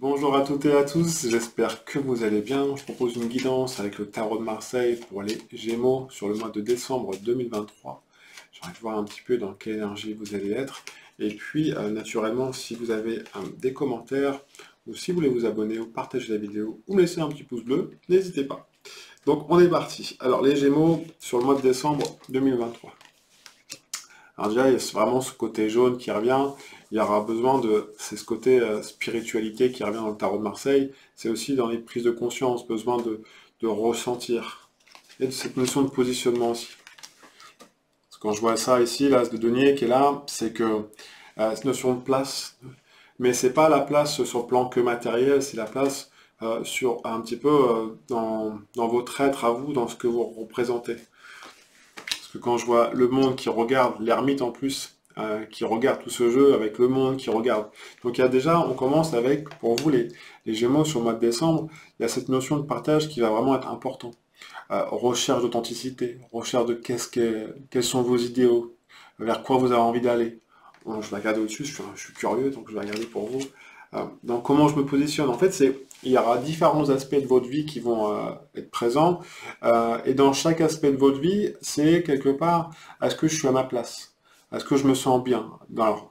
Bonjour à toutes et à tous, j'espère que vous allez bien. Je propose une guidance avec le tarot de Marseille pour les Gémeaux sur le mois de décembre 2023. J'ai envie de voir un petit peu dans quelle énergie vous allez être. Et puis, naturellement, si vous avez des commentaires ou si vous voulez vous abonner ou partager la vidéo ou me laisser un petit pouce bleu, n'hésitez pas. Donc, on est parti. Alors, les Gémeaux sur le mois de décembre 2023. Alors déjà, il y a vraiment ce côté jaune qui revient. Il y aura besoin de... C'est ce côté spiritualité qui revient dans le tarot de Marseille. C'est aussi dans les prises de conscience, besoin de ressentir. Et de cette notion de positionnement aussi. Parce que quand je vois ça ici, l'as de denier qui est là, c'est que cette notion de place, mais c'est pas la place sur le plan que matériel, c'est la place sur un petit peu dans votre être à vous, dans ce que vous représentez. Quand je vois le monde qui regarde, l'ermite en plus, qui regarde tout ce jeu avec le monde qui regarde. Donc il y a déjà, on commence avec, pour vous les Gémeaux sur le mois de décembre, il y a cette notion de partage qui va vraiment être important. Recherche d'authenticité, recherche de quels sont vos idéaux, vers quoi vous avez envie d'aller. Bon, je vais regarder au-dessus, je suis curieux, donc je vais regarder pour vous. Donc comment je me positionne? En fait, il y aura différents aspects de votre vie qui vont être présents. Et dans chaque aspect de votre vie, c'est quelque part, est-ce que je suis à ma place? Est-ce que je me sens bien?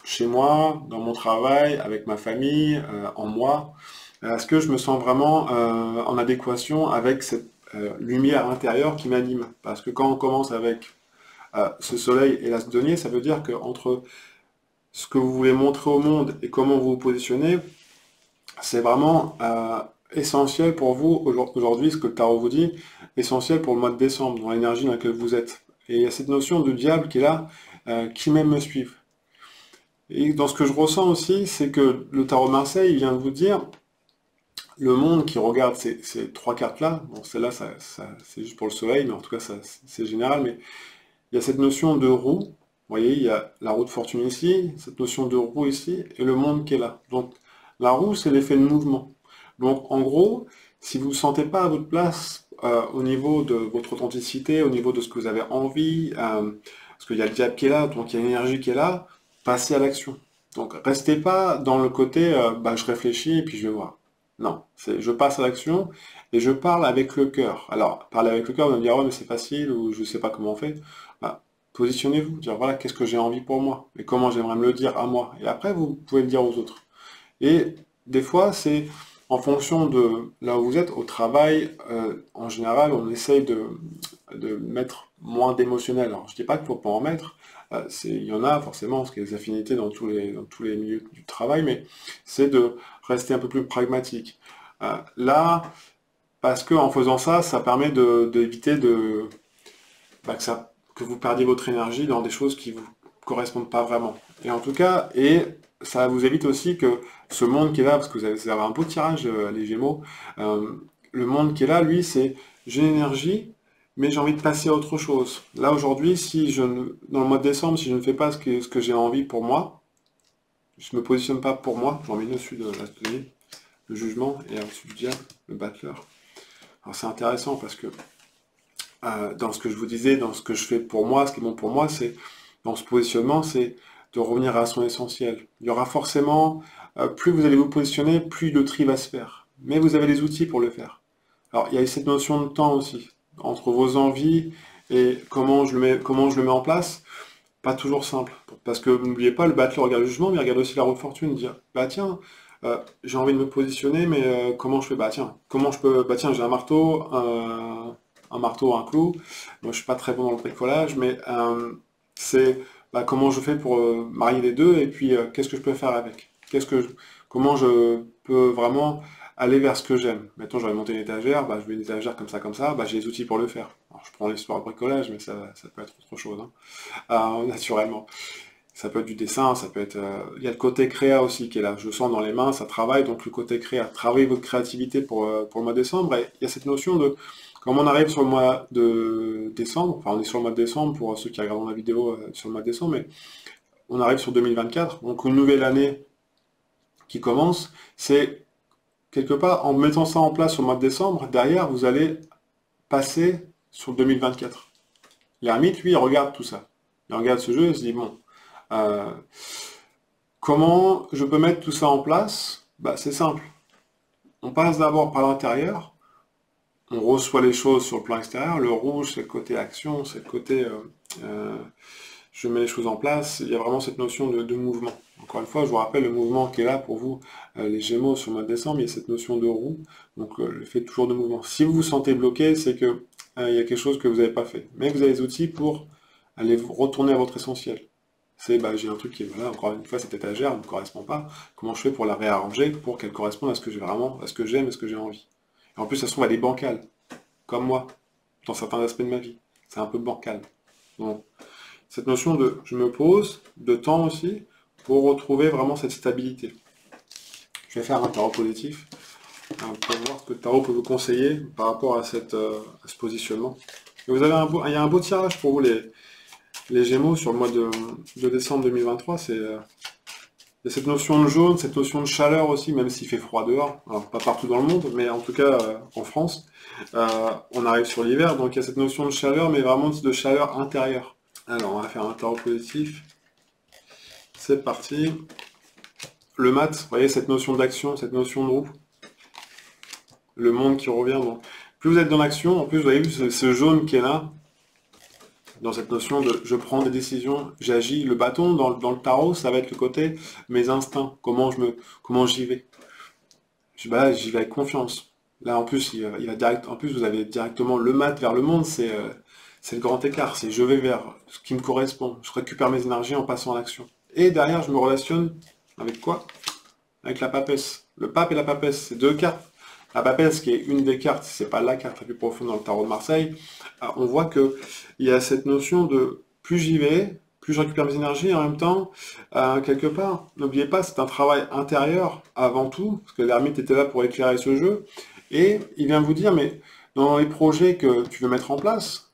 Chez moi, dans mon travail, avec ma famille, en moi? Est-ce que je me sens vraiment en adéquation avec cette lumière intérieure qui m'anime? Parce que quand on commence avec ce soleil et l'as denier, ça veut dire que entre ce que vous voulez montrer au monde et comment vous vous positionnez, c'est vraiment essentiel pour vous aujourd'hui, ce que le tarot vous dit, essentiel pour le mois de décembre, dans l'énergie dans laquelle vous êtes. Et il y a cette notion de diable qui est là, qui m'aime me suivre. Et dans ce que je ressens aussi, c'est que le tarot de Marseille vient de vous dire, le monde qui regarde ces trois cartes-là, bon celle-là c'est juste pour le soleil, mais en tout cas c'est général, mais il y a cette notion de roue, vous voyez, il y a la roue de fortune ici, cette notion de roue ici, et le monde qui est là. Donc la roue, c'est l'effet de mouvement. Donc en gros, si vous ne vous sentez pas à votre place au niveau de votre authenticité, au niveau de ce que vous avez envie, parce qu'il y a le diable qui est là, donc il y a l'énergie qui est là, passez à l'action. Donc restez pas dans le côté je réfléchis et puis je vais voir. Non, c'est je passe à l'action et je parle avec le cœur. Alors, parler avec le cœur, vous allez me dire, ouais, mais c'est facile ou je sais pas comment on fait. Bah, positionnez-vous, dire voilà, qu'est-ce que j'ai envie pour moi et comment j'aimerais me le dire à moi. Et après, vous pouvez le dire aux autres. Et des fois, c'est en fonction de là où vous êtes, au travail, en général, on essaye de mettre moins d'émotionnel. Alors, je dis pas qu'il ne faut pas en mettre, il y en a forcément, parce qu'il y a des affinités dans tous les milieux du travail, mais c'est de rester un peu plus pragmatique. Là, parce que en faisant ça, ça permet d'éviter que vous perdiez votre énergie dans des choses qui vous correspondent pas vraiment. Et en tout cas, et ça vous évite aussi que ce monde qui est là, parce que vous avez un beau tirage, les Gémeaux, le monde qui est là, lui, c'est j'ai l'énergie, mais j'ai envie de passer à autre chose. Là, aujourd'hui, dans le mois de décembre, si je ne fais pas ce que j'ai envie pour moi, je ne me positionne pas pour moi, j'en mets dessus de l'atelier, le jugement, et au-dessus du diable, le battleur. Alors c'est intéressant parce que dans ce que je vous disais, dans ce que je fais pour moi, ce qui est bon pour moi, c'est dans ce positionnement, c'est de revenir à son essentiel. Il y aura forcément, plus vous allez vous positionner, plus le tri va se faire. Mais vous avez les outils pour le faire. Alors il y a cette notion de temps aussi, entre vos envies et comment je le mets en place, pas toujours simple. Parce que n'oubliez pas, le battleur regarde le jugement, mais il regarde aussi la roue de fortune, dire, bah tiens, j'ai envie de me positionner, mais comment je fais? Bah tiens, comment je peux? Bah tiens, j'ai un marteau, un clou. Moi, je suis pas très bon dans le bricolage, mais c'est comment je fais pour marier les deux, et puis qu'est-ce que je peux faire avec? Comment je peux vraiment aller vers ce que j'aime? Mettons, j'aurais monté une étagère, bah, je veux une étagère comme ça, bah, j'ai les outils pour le faire. Alors, je prends l'histoire de bricolage, mais ça peut être autre chose, hein. Naturellement. Ça peut être du dessin, ça peut être... il y a le côté créa aussi qui est là. Je le sens dans les mains, ça travaille, donc le côté créa. Travaillez votre créativité pour le mois de décembre. Et il y a cette notion de... Comme on arrive sur le mois de décembre, enfin on est sur le mois de décembre pour ceux qui regardent la vidéo sur le mois de décembre, mais on arrive sur 2024, donc une nouvelle année qui commence, c'est quelque part en mettant ça en place sur le mois de décembre, derrière vous allez passer sur 2024. L'ermite, lui, il regarde tout ça. Il regarde ce jeu et se dit, bon, comment je peux mettre tout ça en place? Bah, c'est simple. on passe d'abord par l'intérieur, on reçoit les choses sur le plan extérieur, le rouge c'est le côté action, c'est le côté je mets les choses en place, il y a vraiment cette notion de mouvement. Encore une fois, je vous rappelle le mouvement qui est là pour vous, les Gémeaux sur le mois de décembre, il y a cette notion de roue, donc le fait toujours de mouvement. Si vous vous sentez bloqué, c'est que il y a quelque chose que vous n'avez pas fait. Mais vous avez les outils pour aller retourner à votre essentiel. C'est, j'ai un truc qui est, voilà, encore une fois, cette étagère ne me correspond pas. Comment je fais pour la réarranger pour qu'elle corresponde à ce que j'ai vraiment, à ce que j'aime, à ce que j'ai envie. Et en plus, ça se trouve, elle est bancale, comme moi, dans certains aspects de ma vie. C'est un peu bancal. Donc, cette notion de je me pose, de temps aussi, pour retrouver vraiment cette stabilité. Je vais faire un tarot positif pour voir ce que le tarot peut vous conseiller par rapport à, à ce positionnement. Et vous avez il y a un beau tirage pour vous, les Gémeaux, sur le mois de décembre 2023. Il y a cette notion de jaune, cette notion de chaleur aussi, même s'il fait froid dehors. Alors, pas partout dans le monde, mais en tout cas en France. On arrive sur l'hiver, donc il y a cette notion de chaleur, mais vraiment de chaleur intérieure. Alors, on va faire un tarot positif. C'est parti. Le mat, vous voyez cette notion d'action, cette notion de roue. Le monde qui revient. Donc, plus vous êtes dans l'action, en plus, vous voyez ce jaune qui est là, dans cette notion de je prends des décisions, j'agis. Le bâton, dans le tarot, ça va être le côté mes instincts, comment j'y vais. J'y vais avec confiance. Là, en plus, en plus, vous avez directement le mat vers le monde, c'est le grand écart, c'est je vais vers ce qui me correspond, je récupère mes énergies en passant à l'action. Et derrière, je me relationne avec quoi? Avec la papesse. Le pape et la papesse, c'est deux cartes. La papesse, qui est une des cartes, c'est pas la carte la plus profonde dans le tarot de Marseille, on voit qu'il y a cette notion de plus j'y vais, plus je récupère mes énergies, et en même temps, quelque part, n'oubliez pas, c'est un travail intérieur avant tout, parce que l'ermite était là pour éclairer ce jeu, et il vient vous dire, mais dans les projets que tu veux mettre en place,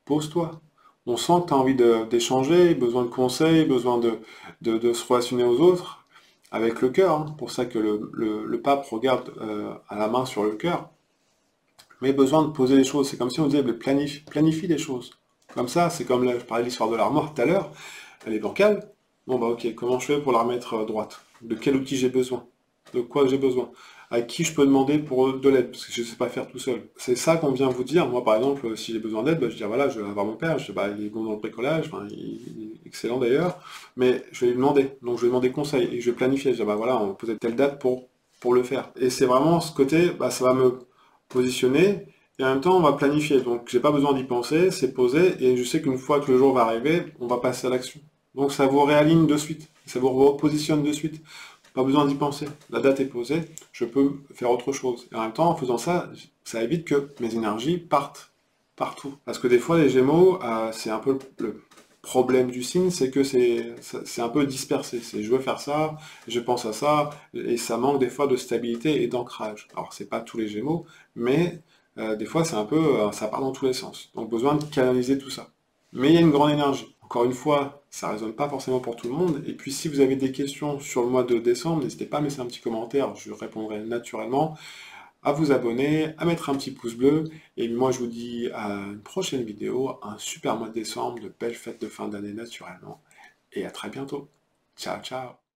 pose-toi. On sent que tu as envie d'échanger, besoin de conseils, besoin de se relationner aux autres, avec le cœur. Hein. Pour ça que le pape regarde à la main sur le cœur. Mais besoin de poser les choses. C'est comme si on disait, planifie les choses. Comme ça, c'est comme là, je parlais de l'histoire de l'armoire tout à l'heure. Elle est bancale. Bon bah ok, comment je fais pour la remettre droite? De quel outil j'ai besoin? De quoi j'ai besoin? À qui je peux demander pour de l'aide, parce que je ne sais pas faire tout seul. C'est ça qu'on vient vous dire. Moi, par exemple, si j'ai besoin d'aide, je dis, voilà, je vais voir mon père, je dis, il est bon dans le bricolage, il est excellent d'ailleurs, mais je vais lui demander, donc je vais demander conseil, et je vais planifier, je dis, voilà, on peut telle date pour le faire. Et c'est vraiment ce côté, ça va me positionner, et en même temps, on va planifier, donc j'ai pas besoin d'y penser, c'est posé, et je sais qu'une fois que le jour va arriver, on va passer à l'action. Donc ça vous réaligne de suite, ça vous repositionne de suite. Pas besoin d'y penser. La date est posée, je peux faire autre chose. Et en même temps, en faisant ça, ça évite que mes énergies partent partout. Parce que des fois, les Gémeaux, c'est un peu le problème du signe, c'est que c'est un peu dispersé. C'est je veux faire ça, je pense à ça, et ça manque des fois de stabilité et d'ancrage. Alors, c'est pas tous les Gémeaux, mais des fois, c'est un peu, ça part dans tous les sens. Donc, besoin de canaliser tout ça. Mais il y a une grande énergie. Encore une fois, ça ne résonne pas forcément pour tout le monde. Et puis si vous avez des questions sur le mois de décembre, n'hésitez pas à laisser un petit commentaire, je répondrai naturellement, à vous abonner, à mettre un petit pouce bleu. Et moi je vous dis à une prochaine vidéo, un super mois de décembre, de belles fêtes de fin d'année naturellement. Et à très bientôt. Ciao, ciao.